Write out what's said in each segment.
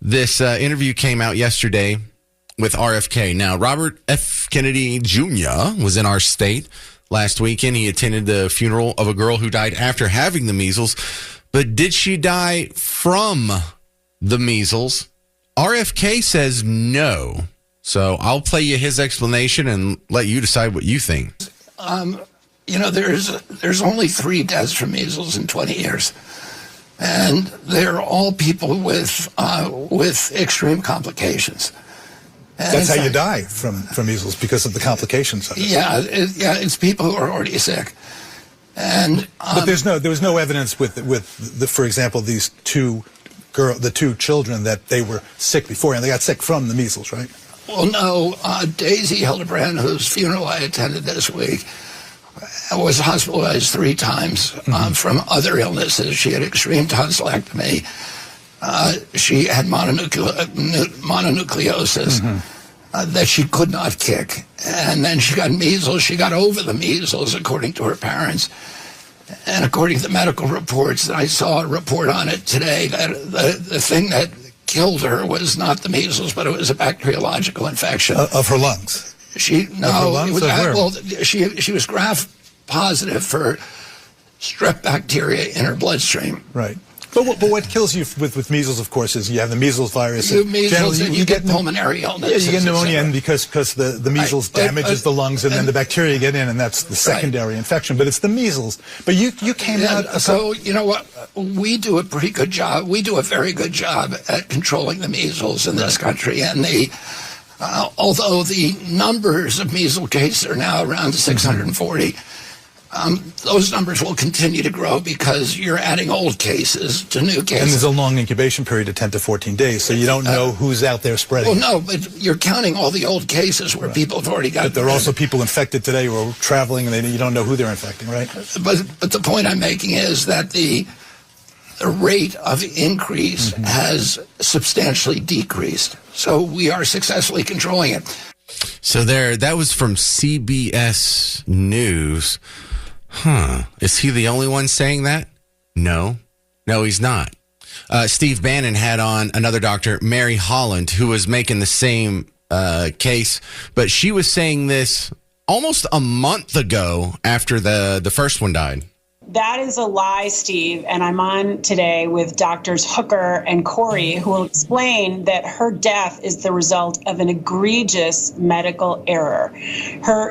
This interview came out yesterday with RFK. Now, Robert F. Kennedy Jr. was in our state last weekend. He attended the funeral of a girl who died after having the measles. But did she die from the measles? RFK says no. So I'll play you his explanation and let you decide what you think. There's only 3 deaths from measles in 20 years. And they're all people with extreme complications. And that's how you die from measles, because of the complications of it. It's people who are already sick. And but there was no evidence with for example, the two children that they were sick beforehand. They got sick from the measles, right? Well, no. Daisy Hildebrand, whose funeral I attended this week, was hospitalized 3 times from other illnesses. She had extreme tonsillectomy. She had mononucleosis that she could not kick. And then she got measles. She got over the measles, according to her parents. And according to the medical reports, I saw a report on it today, that the thing that killed her was not the measles, but it was a bacteriological infection. Of her lungs? She was graft positive for strep bacteria in her bloodstream. Right. But what kills you with measles, of course, is you have the measles virus. You get pulmonary illness. Yeah, you get pneumonia, and because the measles damages the lungs, and then the bacteria get in, and that's the secondary infection. But it's the measles. But you came out. So you know what? We do a pretty good job. We do a very good job at controlling the measles in this country, and although the numbers of measles cases are now around 640. Those numbers will continue to grow because you're adding old cases to new cases. And there's a long incubation period of 10 to 14 days, so you don't know who's out there spreading. Well, no, but you're counting all the old cases where people have already got. But there are also people infected today who are traveling, and you don't know who they're infecting, right? But the point I'm making is that the rate of increase has substantially decreased. So we are successfully controlling it. So that was from CBS News. Is he the only one saying that? No, he's not. Steve Bannon had on another doctor, Mary Holland, who was making the same case, but she was saying this almost a month ago after the first one died. That is a lie, Steve, and I'm on today with Doctors Hooker and Corey, who will explain that her death is the result of an egregious medical error.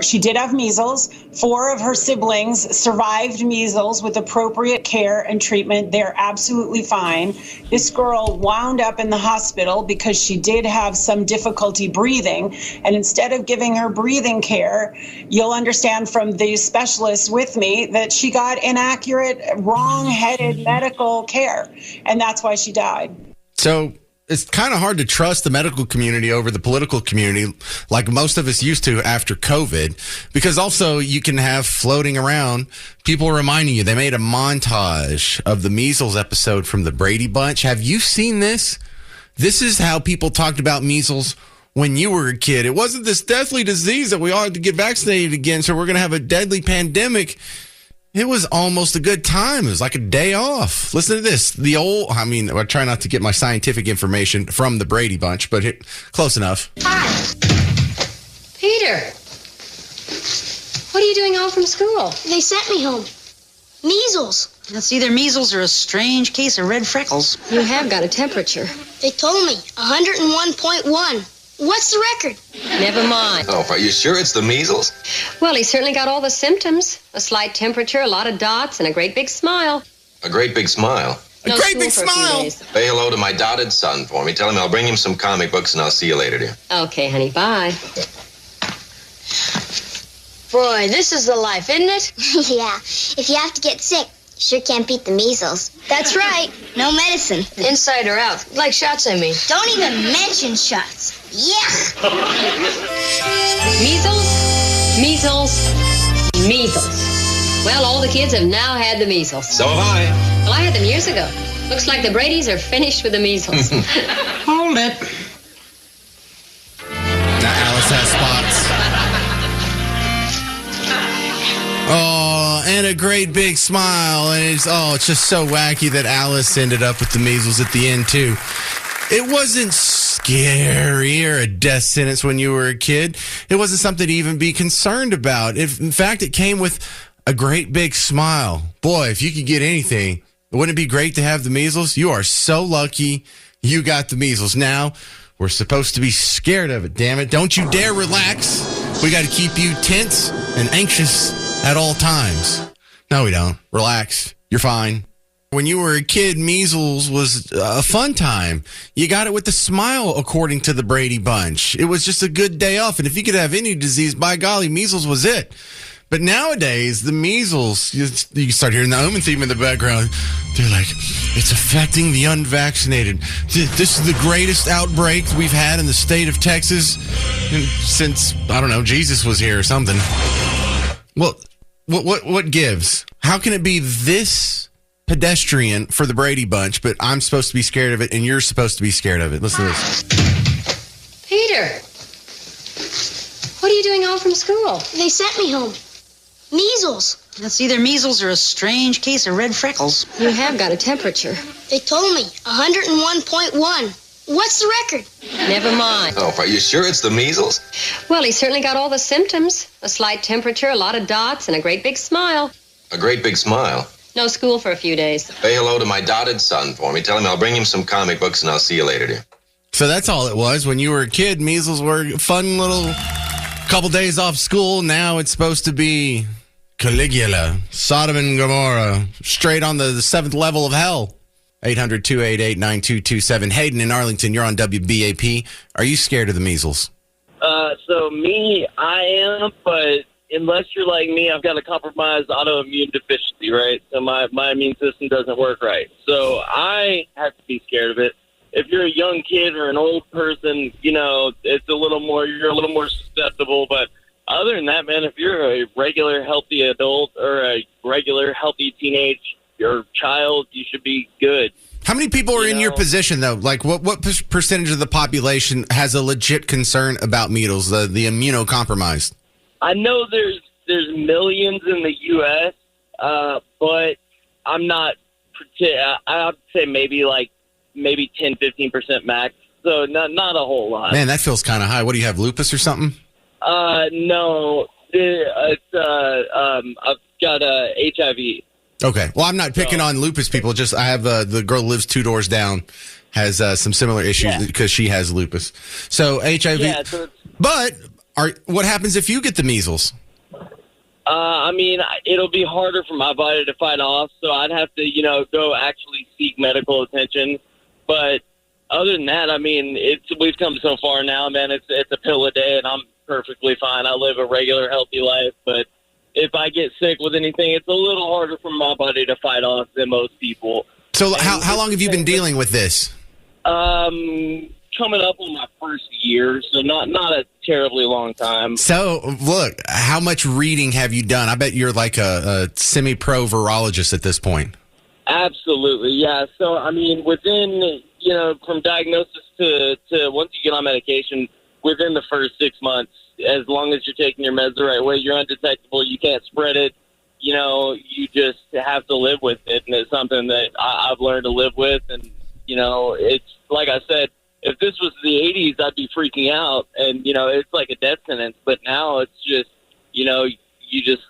She did have measles. 4 of her siblings survived measles with appropriate care and treatment. They're absolutely fine. This girl wound up in the hospital because she did have some difficulty breathing, and instead of giving her breathing care, you'll understand from the specialists with me that she got inaccurate, wrong-headed medical care, and that's why she died. So it's kind of hard to trust the medical community over the political community like most of us used to after COVID, because also you can have floating around people reminding you. They made a montage of the measles episode from the Brady Bunch. Have you seen this? This is how people talked about measles when you were a kid. It wasn't this deathly disease that we all had to get vaccinated against, or we're going to have a deadly pandemic. It was almost a good time. It was like a day off. Listen to this. I try not to get my scientific information from the Brady Bunch, but close enough. Hi. Peter. What are you doing home from school? They sent me home. Measles. It's either measles or a strange case of red freckles. You have got a temperature. They told me 101.1. What's the record? Never mind. Oh, are you sure it's the measles? Well, he certainly got all the symptoms. A slight temperature, a lot of dots, and a great big smile. A great big smile? No great big school for a few smile. days. Say hello to my dotted son for me. Tell him I'll bring him some comic books, and I'll see you later, dear. Okay, honey, bye. Boy, this is the life, isn't it? Yeah. If you have to get sick, you sure can't beat the measles. That's right. No medicine. Inside or out? Like shots, I mean. Don't even mention shots. Yeah. Measles, Well, all the kids have now had the measles. So have I. Well, I had them years ago. Looks like the Bradys are finished with the measles. Hold it. Now Alice has spots. Oh, and a great big smile. And it's just so wacky that Alice ended up with the measles at the end, too. It wasn't scary or a death sentence when you were a kid. It wasn't something to even be concerned about. In fact, it came with a great big smile. Boy, if you could get anything, wouldn't it be great to have the measles? You are so lucky you got the measles. Now, we're supposed to be scared of it, damn it. Don't you dare relax. We got to keep you tense and anxious at all times. No, we don't. Relax. You're fine. When you were a kid, measles was a fun time. You got it with a smile, according to the Brady Bunch. It was just a good day off. And if you could have any disease, by golly, measles was it. But nowadays, the measles, you start hearing the Omen theme in the background. They're like, it's affecting the unvaccinated. This is the greatest outbreak we've had in the state of Texas since, I don't know, Jesus was here or something. Well, what gives? How can it be this pedestrian for the Brady Bunch, but I'm supposed to be scared of it and you're supposed to be scared of it? Listen to this. Peter, what are you doing home from school? They sent me home. Measles. That's either measles or a strange case of red freckles. You have got a temperature. They told me 101.1. What's the record? Never mind. Oh, are you sure it's the measles? Well, he certainly got all the symptoms. A slight temperature, a lot of dots, and a great big smile. A great big smile. No school for a few days. Say hello to my dotted son for me. Tell him I'll bring him some comic books and I'll see you later, dear. So that's all it was. When you were a kid, measles were a fun little couple days off school. Now it's supposed to be Caligula, Sodom and Gomorrah, straight on the seventh level of hell. 800-288-9227. Hayden in Arlington, you're on WBAP. Are you scared of the measles? So me, I am, but unless you're like me, I've got a compromised autoimmune deficiency, right? So my immune system doesn't work right. So I have to be scared of it. If you're a young kid or an old person, you're a little more susceptible, but other than that, man, if you're a regular healthy adult or a regular healthy teenage or child, you should be good. How many people are in your position, though? Like, what percentage of the population has a legit concern about measles, the immunocompromised? I know there's millions in the U.S., but I'm not. I would say maybe 10-15% max. So not a whole lot. Man, that feels kind of high. What do you have, lupus or something? No, I've got HIV. Okay. Well, I'm not picking on lupus people. Just I have the girl who lives 2 doors down has some similar issues because she has lupus. So HIV. Yeah, but what happens if you get the measles? It'll be harder for my body to fight off, so I'd have to, go actually seek medical attention. But other than that, we've come so far now, man. It's a pill a day, and I'm perfectly fine. I live a regular, healthy life, but if I get sick with anything, it's a little harder for my body to fight off than most people. So how long have you been dealing with this? Coming up on my first year, so not a terribly long time. So, look, how much reading have you done? I bet you're like a semi-pro virologist at this point. Absolutely, yeah. So, within, from diagnosis to once you get on medication, within the first 6 months, as long as you're taking your meds the right way, you're undetectable. You can't spread it. You just have to live with it, and it's something that I've learned to live with. And it's like I said, if this was the 80s, I'd be freaking out, and it's like a death sentence. But now it's just you just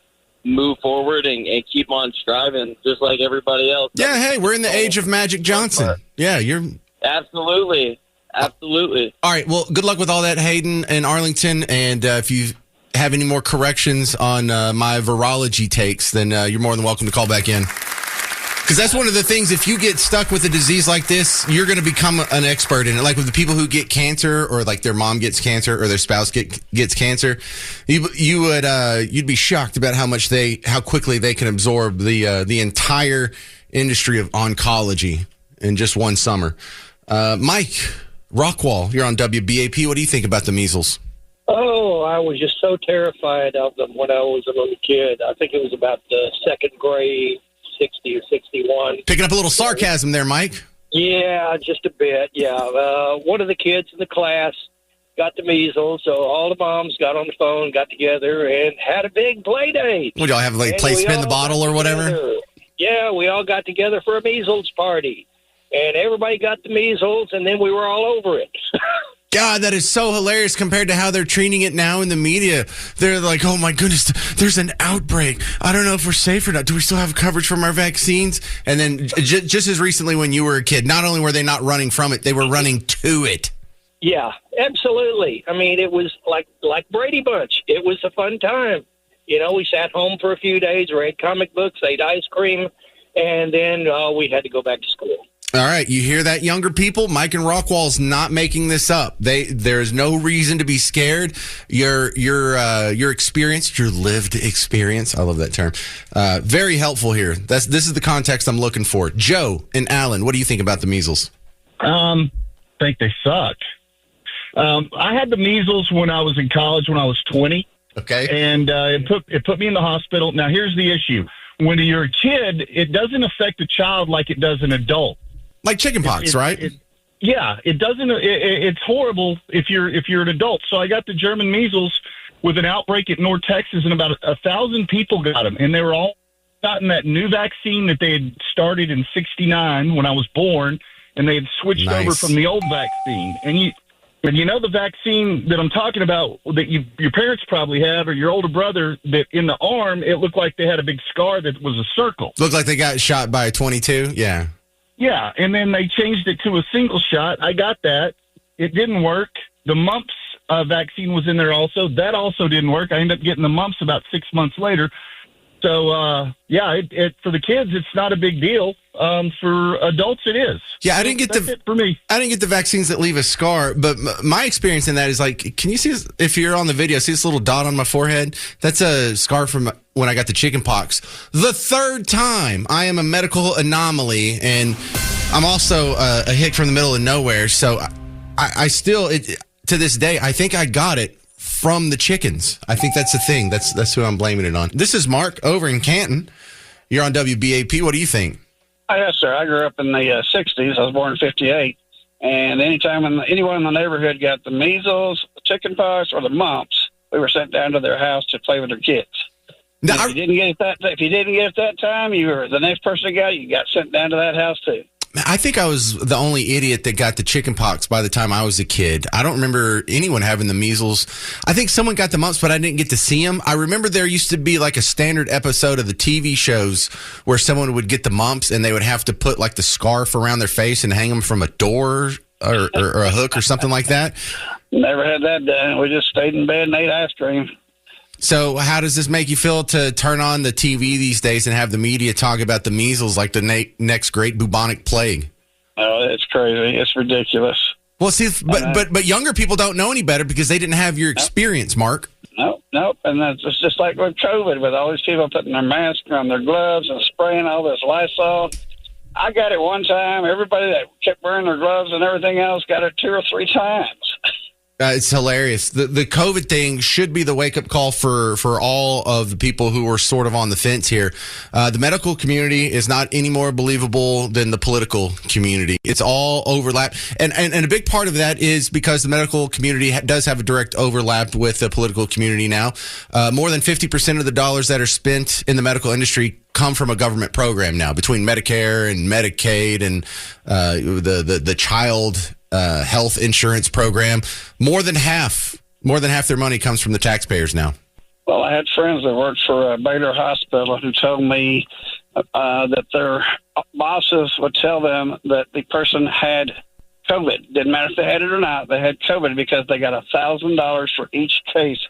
move forward and keep on striving, just like everybody else. Yeah, hey, we're in the age of Magic Johnson. Yeah, you're absolutely. All right. Well, good luck with all that, Hayden in Arlington. And if you have any more corrections on my virology takes, then you're more than welcome to call back in. Because that's one of the things, if you get stuck with a disease like this, you're going to become an expert in it. Like with the people who get cancer, or like their mom gets cancer, or their spouse gets cancer, you'd be shocked about how quickly they can absorb the entire industry of oncology in just one summer. Mike Rockwall, you're on WBAP. What do you think about the measles? Oh, I was just so terrified of them when I was a little kid. I think it was about the second grade, 60 or 61. Picking up a little sarcasm there, Mike. Yeah, just a bit, yeah. One of the kids in the class got the measles, so all the moms got on the phone, got together, and had a big play date. Would y'all have play spin the bottle or whatever? Yeah, we all got together for a measles party. and everybody got the measles, and then we were all over it. God, that is so hilarious compared to how they're treating it now in the media. They're like, oh my goodness, there's an outbreak. I don't know if we're safe or not. Do we still have coverage from our vaccines? And then just as recently when you were a kid, not only were they not running from it, they were running to it. Yeah, absolutely. I mean, it was like Brady Bunch. It was a fun time. You know, we sat home for a few days, read comic books, ate ice cream, and then we had to go back to school. All right, you hear that, younger people? Mike and Rockwall's not making this up. There's no reason to be scared. Your experience, your lived experience. I love that term. Very helpful here. This is the context I'm looking for. Joe and Alan, what do you think about the measles? Think they suck. I had the measles when I was in college when I was 20. Okay, and it put me in the hospital. Now here's the issue: when you're a kid, it doesn't affect a child like it does an adult. Like chickenpox, right? It doesn't. It's horrible if you're an adult. So I got the German measles with an outbreak at North Texas, and about 1,000 people got them, and they were all gotten that new vaccine that they had started in '69 when I was born, and they had switched over from the old vaccine. And you know the vaccine that I'm talking about that your parents probably have, or your older brother, that in the arm it looked like they had a big scar that was a circle. Looked like they got shot by a .22. Yeah. Yeah, and then they changed it to a single shot. I got that. It didn't work. The mumps vaccine was in there also. That also didn't work. I ended up getting the mumps about 6 months later. So, for the kids, it's not a big deal. For adults, it is. Yeah, That's it for me. I didn't get the vaccines that leave a scar, but my experience in that is like, can you see this, if you're on the video, see this little dot on my forehead? That's a scar from when I got the chicken pox. The third time. I am a medical anomaly, and I'm also a hick from the middle of nowhere. So I still, to this day, I think I got it from the chickens. I think that's the thing. That's who I'm blaming it on. This is Mark over in Canton. You're on WBAP. What do you think? Yes, sir. I grew up in the 60s. I was born in 58. And anytime anyone in the neighborhood got the measles, the chicken pox, or the mumps, we were sent down to their house to play with their kids. Now, if you didn't get it that time, you were the next person that got it, you got sent down to that house too. I think I was the only idiot that got the chicken pox by the time I was a kid. I don't remember anyone having the measles. I think someone got the mumps, but I didn't get to see them. I remember there used to be like a standard episode of the TV shows where someone would get the mumps and they would have to put like the scarf around their face and hang them from a door or a hook or something like that. Never had that done. We just stayed in bed and ate ice cream. So how does this make you feel to turn on the TV these days and have the media talk about the measles like the next great bubonic plague? Oh, it's crazy. It's ridiculous. Well, see, but younger people don't know any better because they didn't have your experience, Mark. Nope. And it's just like with COVID, with all these people putting their masks on their gloves and spraying all this Lysol. I got it one time. Everybody that kept wearing their gloves and everything else got it 2 or 3 times. It's hilarious. The COVID thing should be the wake-up call for all of the people who are sort of on the fence here. The medical community is not any more believable than the political community. It's all overlap. And a big part of that is because the medical community does have a direct overlap with the political community now. More than 50% of the dollars that are spent in the medical industry come from a government program now, between Medicare and Medicaid and the child health insurance program. More than half their money comes from the taxpayers now. Well, I had friends that worked for Baylor Hospital who told me that their bosses would tell them that the person had COVID. Didn't matter if they had it or not. They had COVID because they got $1,000 for each case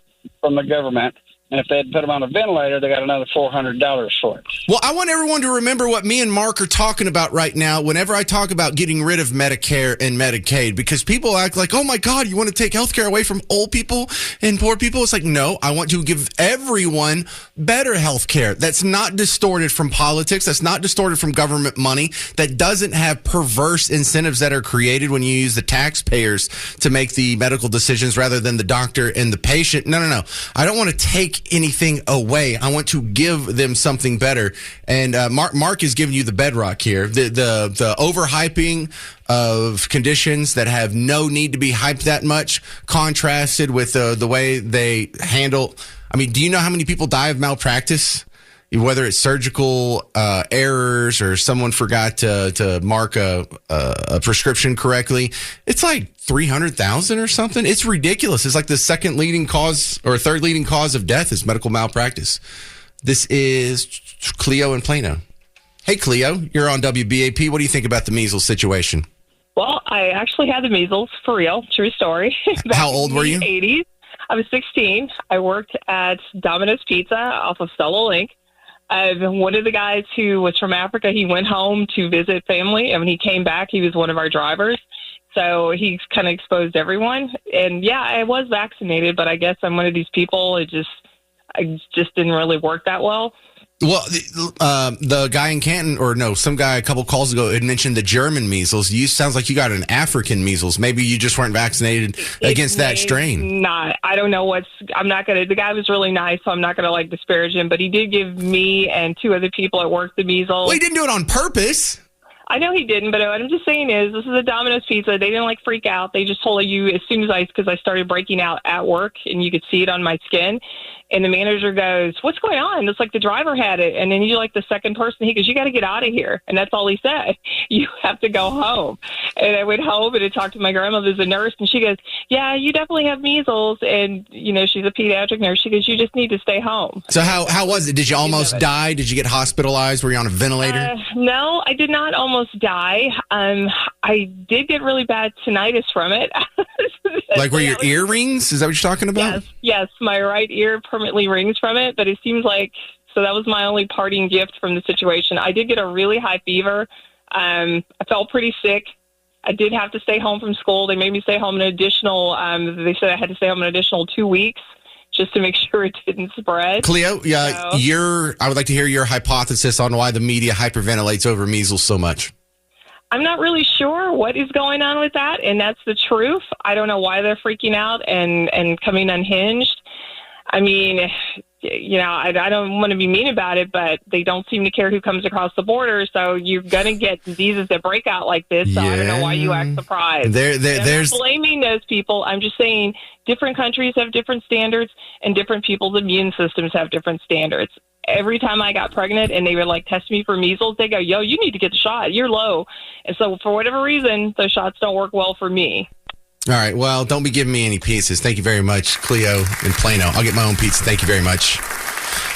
from the government. And if they had put them on a ventilator, they got another $400 for it. Well, I want everyone to remember what me and Mark are talking about right now whenever I talk about getting rid of Medicare and Medicaid, because people act like, oh my God, you want to take healthcare away from old people and poor people? It's like, no, I want to give everyone better healthcare. That's not distorted from politics. That's not distorted from government money. That doesn't have perverse incentives that are created when you use the taxpayers to make the medical decisions rather than the doctor and the patient. No. I don't want to take anything away. I want to give them something better. And Mark is giving you the bedrock here. The overhyping of conditions that have no need to be hyped that much, contrasted with the way they handle. I mean, do you know how many people die of malpractice? whether it's surgical errors or someone forgot to mark a prescription correctly, it's like 300,000 or something. It's ridiculous. It's like the second leading cause or third leading cause of death is medical malpractice. This is Cleo in Plano. Hey, Cleo, you're on WBAP. What do you think about the measles situation? Well, I actually had the measles, for real, true story. How old were you? 80s. I was 16. I worked at Domino's Pizza off of Stella Link. One of the guys who was from Africa, he went home to visit family, and when he came back, he was one of our drivers. So he kind of exposed everyone. And, yeah, I was vaccinated, but I guess I'm one of these people. I just didn't really work that well. Well, the guy in Canton, or no, some guy a couple calls ago had mentioned the German measles. Sounds like you got an African measles. Maybe you just weren't vaccinated against that strain. Not. I don't know I'm not going to, the guy was really nice, so I'm not going to disparage him, but he did give me and two other people at work the measles. Well, he didn't do it on purpose. I know he didn't, but what I'm just saying is this is a Domino's Pizza. They didn't freak out. They just told you as soon as because I started breaking out at work and you could see it on my skin. And the manager goes, "What's going on?" It's like the driver had it. And then you the second person, he goes, "You got to get out of here." And that's all he said. You have to go home. And I went home and I talked to my grandmother, who's a nurse, and she goes, "Yeah, you definitely have measles." And, she's a pediatric nurse. She goes, "You just need to stay home." So how was it? Did you almost die? Did you get hospitalized? Were you on a ventilator? No, I did not almost die. I did get really bad tinnitus from it. Like were your earrings? Is that what you're talking about? Yes, my right ear permanently rings from it, but it seems so that was my only parting gift from the situation. I did get a really high fever. I felt pretty sick. I did have to stay home from school. They made me stay home an additional, they said I had to stay home an additional 2 weeks just to make sure it didn't spread. Cleo, I would like to hear your hypothesis on why the media hyperventilates over measles so much. I'm not really sure what is going on with that, and that's the truth. I don't know why they're freaking out and coming unhinged. I mean, I don't want to be mean about it, but they don't seem to care who comes across the border, so you're going to get diseases that break out like this, so I don't know why you act surprised. I'm not blaming those people. I'm just saying different countries have different standards, and different people's immune systems have different standards. Every time I got pregnant and they would test me for measles, they go, "Yo, you need to get the shot. You're low." And so for whatever reason, those shots don't work well for me. All right. Well, don't be giving me any pizzas. Thank you very much, Cleo in Plano. I'll get my own pizza. Thank you very much.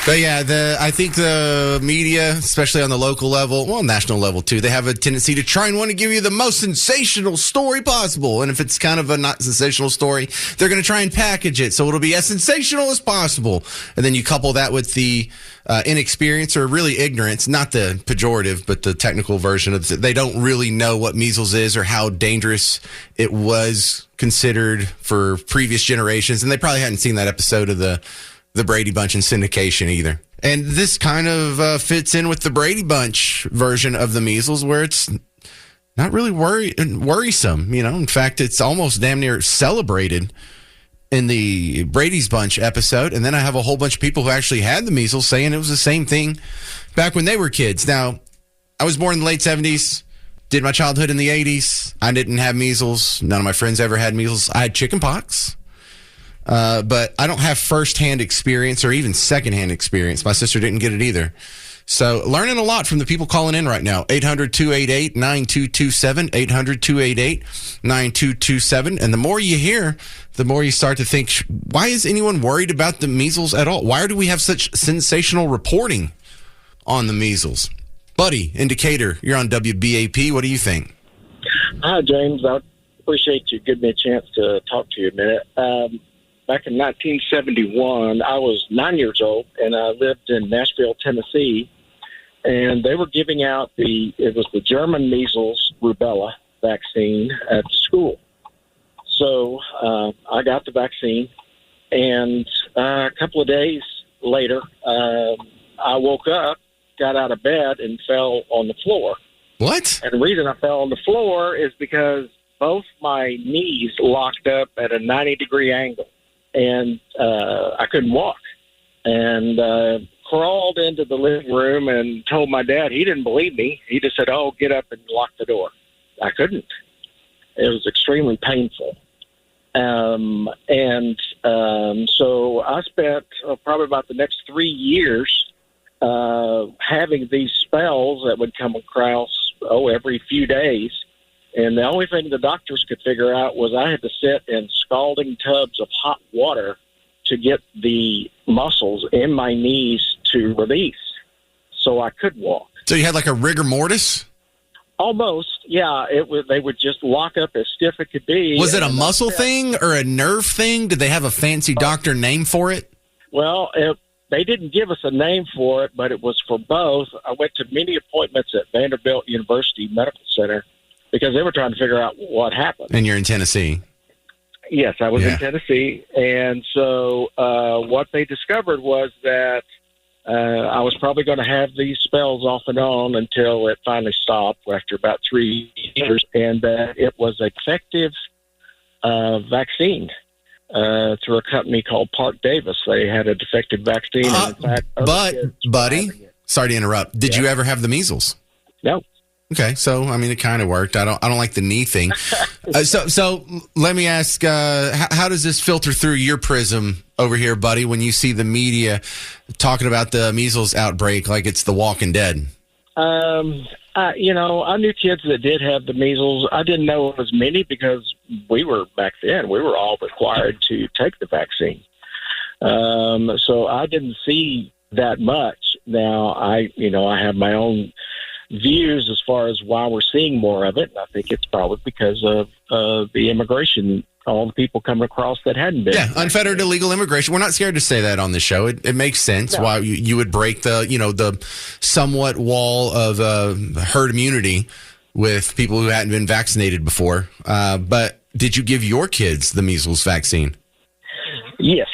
But yeah, I think the media, especially on the local level, well, national level too, they have a tendency to try and want to give you the most sensational story possible. And if it's kind of a not sensational story, they're going to try and package it so it'll be as sensational as possible. And then you couple that with the inexperience or really ignorance, not the pejorative, but the technical version of they don't really know what measles is or how dangerous it was considered for previous generations. And they probably hadn't seen that episode of the Brady Bunch in syndication either. And this kind of fits in with the Brady Bunch version of the measles where it's not really worrisome. In fact, it's almost damn near celebrated in the Brady's Bunch episode. And then I have a whole bunch of people who actually had the measles saying it was the same thing back when they were kids. Now, I was born in the late 70s, did my childhood in the 80s. I didn't have measles. None of my friends ever had measles. I had chicken pox. But I don't have firsthand experience or even secondhand experience. My sister didn't get it either. So learning a lot from the people calling in right now. 800-288-9227, 800-288-9227. And the more you hear, the more you start to think, why is anyone worried about the measles at all? Why do we have such sensational reporting on the measles? Buddy, Indicator, you're on WBAP. What do you think? Hi, James. I appreciate you giving me a chance to talk to you a minute. Back in 1971, I was 9 years old, and I lived in Nashville, Tennessee, and they were giving out it was the German measles rubella vaccine at the school. So I got the vaccine, and a couple of days later, I woke up, got out of bed, and fell on the floor. What? And the reason I fell on the floor is because both my knees locked up at a 90-degree angle. And I couldn't walk, and crawled into the living room and told my dad. He didn't believe me. He just said, "Oh, get up and lock the door." I couldn't. It was extremely painful. So I spent probably about the next 3 years having these spells that would come across, every few days. And the only thing the doctors could figure out was I had to sit in scalding tubs of hot water to get the muscles in my knees to release so I could walk. So you had like a rigor mortis? Almost, yeah. They would just lock up as stiff as it could be. Was it a muscle thing or a nerve thing? Did they have a fancy doctor name for it? Well, they didn't give us a name for it, but it was for both. I went to many appointments at Vanderbilt University Medical Center because they were trying to figure out what happened. And you're in Tennessee. Yes, I was in Tennessee. And so what they discovered was that I was probably going to have these spells off and on until it finally stopped after about 3 years, and that it was an effective vaccine through a company called Park Davis. They had a defective vaccine. And in fact, but, buddy, sorry to interrupt. Did you ever have the measles? No. Okay, so I mean, it kind of worked. I don't like the knee thing. So let me ask, how does this filter through your prism over here, buddy? When you see the media talking about the measles outbreak like it's The Walking Dead? I knew kids that did have the measles. I didn't know as many because back then we were all required to take the vaccine. So I didn't see that much. Now I have my own views as far as why we're seeing more of it. And I think it's probably because of the immigration, all the people coming across that hadn't been. Yeah, unfettered illegal immigration. We're not scared to say that on the show. It makes sense why you would break the somewhat wall of herd immunity with people who hadn't been vaccinated before. But did you give your kids the measles vaccine? Yes.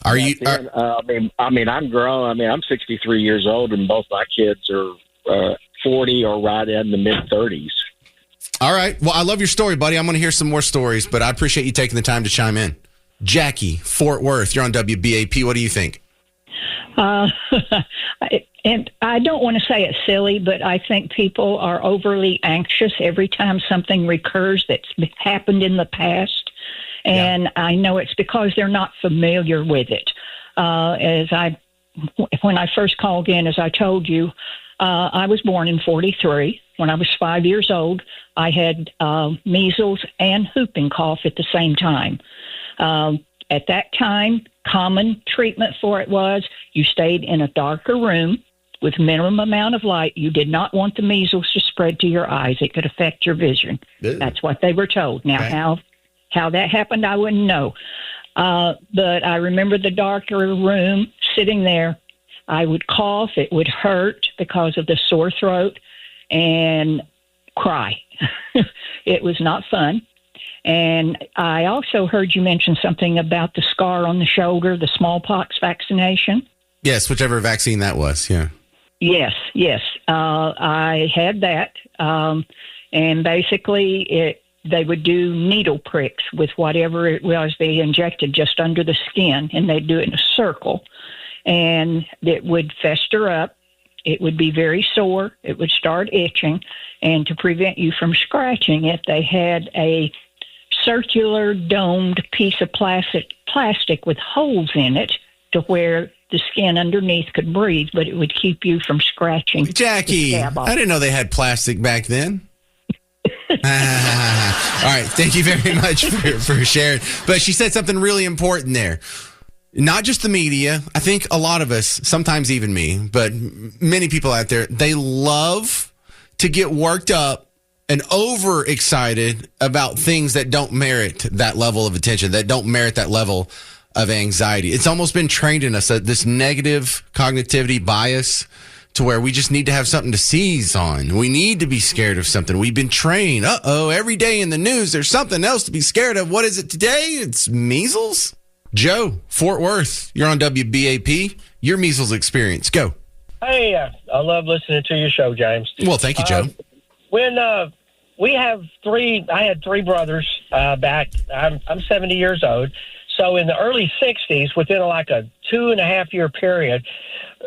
Are you? I'm grown. I'm 63 years old, and both my kids are 40 or right in the mid-30s. All right. Well, I love your story, buddy. I'm going to hear some more stories, but I appreciate you taking the time to chime in. Jackie, Fort Worth, you're on WBAP. What do you think? And I don't want to say it's silly, but I think people are overly anxious every time something recurs that's happened in the past. And I know it's because they're not familiar with it. When I first called in, as I told you, I was born in 1943. When I was 5 years old, I had measles and whooping cough at the same time. At that time, common treatment for it was you stayed in a darker room with minimum amount of light. You did not want the measles to spread to your eyes. It could affect your vision. Ew. That's what they were told. Now, how that happened, I wouldn't know. But I remember the darker room, sitting there. I would cough. It would hurt because of the sore throat and cry. It was not fun. And I also heard you mention something about the scar on the shoulder, the smallpox vaccination. Yes, whichever vaccine that was, yeah. Yes. I had that. And basically, they would do needle pricks with whatever it was they injected just under the skin, and they'd do it in a circle. And it would fester up. It would be very sore. It would start itching. And to prevent you from scratching it, they had a circular domed piece of plastic with holes in it to where the skin underneath could breathe, but it would keep you from scratching. Jackie, I didn't know they had plastic back then. All right. Thank you very much for sharing. But she said something really important there. Not just the media. I think a lot of us, sometimes even me, but many people out there, they love to get worked up and overexcited about things that don't merit that level of attention, that don't merit that level of anxiety. It's almost been trained in us, this negative cognitivity bias, to where we just need to have something to seize on. We need to be scared of something. We've been trained. Every day in the news, there's something else to be scared of. What is it today? It's measles? Joe, Fort Worth, you're on WBAP. Your measles experience. Go. Hey, I love listening to your show, James. Well, thank you, Joe. When I had three brothers back. I'm 70 years old. So in the early 60s, within like a 2.5 year period,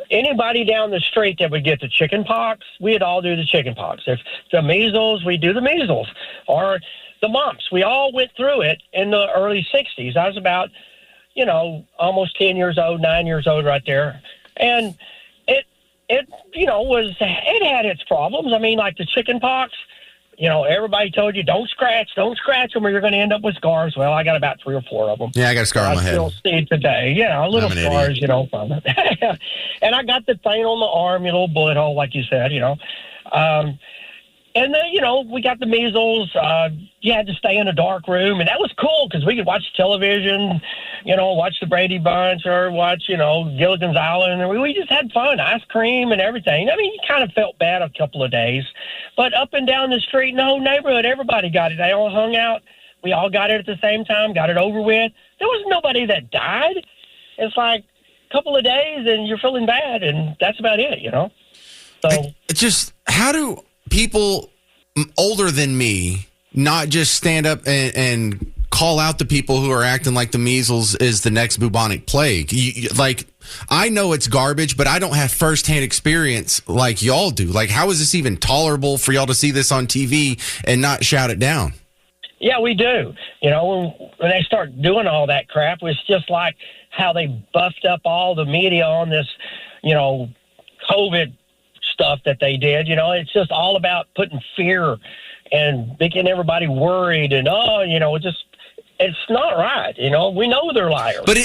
anybody down the street that would get the chicken pox, we'd all do the chicken pox. If the measles, we do the measles. Or the mumps. We all went through it in the early 60s. I was about, almost 10 years old, 9 years old right there. And it had its problems. I mean, like the chicken pox. Everybody told you don't scratch them, or you're going to end up with scars. Well, I got about 3 or 4 of them. Yeah, I got a scar on my head. I still see it today. Little scars, from it. And I got the thing on the arm, little bullet hole, like you said. And then, we got the measles. You had to stay in a dark room, and that was cool because we could watch television, watch the Brady Bunch or watch, Gilligan's Island. And we just had fun, ice cream and everything. I mean, you kind of felt bad a couple of days. But up and down the street in the whole neighborhood, everybody got it. They all hung out. We all got it at the same time, got it over with. There was nobody that died. It's like a couple of days, and you're feeling bad, and that's about it, So how do people older than me not just stand up and call out the people who are acting like the measles is the next bubonic plague? I know it's garbage, but I don't have firsthand experience like y'all do. Like, how is this even tolerable for y'all to see this on TV and not shout it down? Yeah, we do. When they start doing all that crap, it's just like how they buffed up all the media on this, COVID stuff that they did. It's just all about putting fear and making everybody worried, and it's not right. We know they're liars. But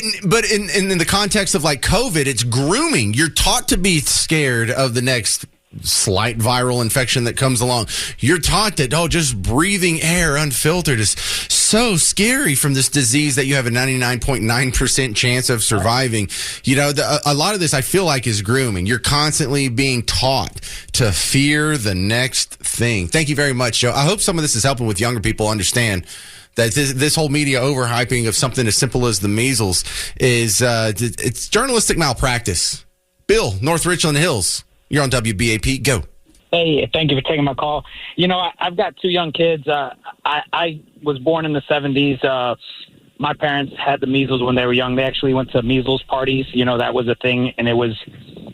in the context of like COVID, it's grooming. You're taught to be scared of the next slight viral infection that comes along. You're taught that, just breathing air unfiltered is so scary from this disease that you have a 99.9% chance of surviving. A lot of this I feel like is grooming. You're constantly being taught to fear the next thing. Thank you very much, Joe. I hope some of this is helping with younger people understand that this whole media overhyping of something as simple as the measles is it's journalistic malpractice. Bill, North Richland Hills. You're on WBAP. Go. Hey, thank you for taking my call. I've got 2 young kids. I was born in the 70s. My parents had the measles when they were young. They actually went to measles parties. That was a thing, and it was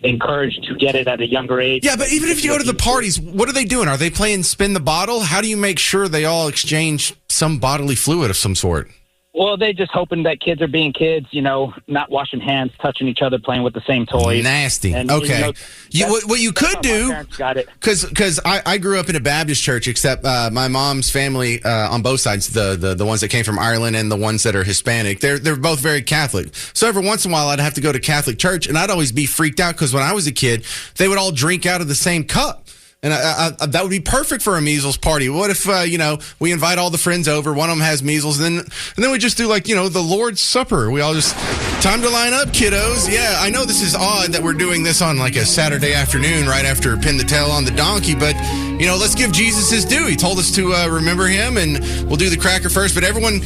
encouraged to get it at a younger age. Yeah, but even if you go to the parties, what are they doing? Are they playing spin the bottle? How do you make sure they all exchange some bodily fluid of some sort? Well, they just hoping that kids are being kids, not washing hands, touching each other, playing with the same toys. Nasty. And, okay. What you could do, got it. Because I grew up in a Baptist church, except my mom's family on both sides, the ones that came from Ireland and the ones that are Hispanic, they're both very Catholic. So every once in a while, I'd have to go to Catholic church, and I'd always be freaked out because when I was a kid, they would all drink out of the same cup. And that would be perfect for a measles party. What if, we invite all the friends over, one of them has measles, and then we just do the Lord's Supper. We all just, time to line up, kiddos. Yeah, I know this is odd that we're doing this on like a Saturday afternoon right after Pin the Tail on the Donkey, but, let's give Jesus his due. He told us to remember him, and we'll do the cracker first, but everyone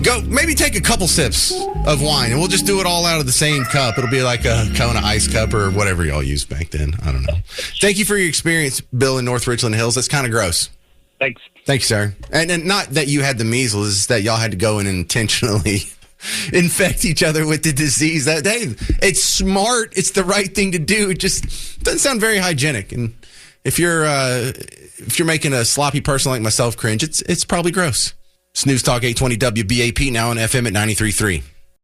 go, maybe take a couple sips of wine, and we'll just do it all out of the same cup. It'll be like a Kona ice cup or whatever y'all used back then. I don't know. Thank you for your experience, Bill, in North Richland Hills. That's kind of gross. Thanks. Thank you, sir. And not that you had the measles, it's that y'all had to go and intentionally infect each other with the disease. It's smart. It's the right thing to do. It just doesn't sound very hygienic. And if you're making a sloppy person like myself cringe, it's probably gross. It's News Talk 820 WBAP, now on FM at 93.3.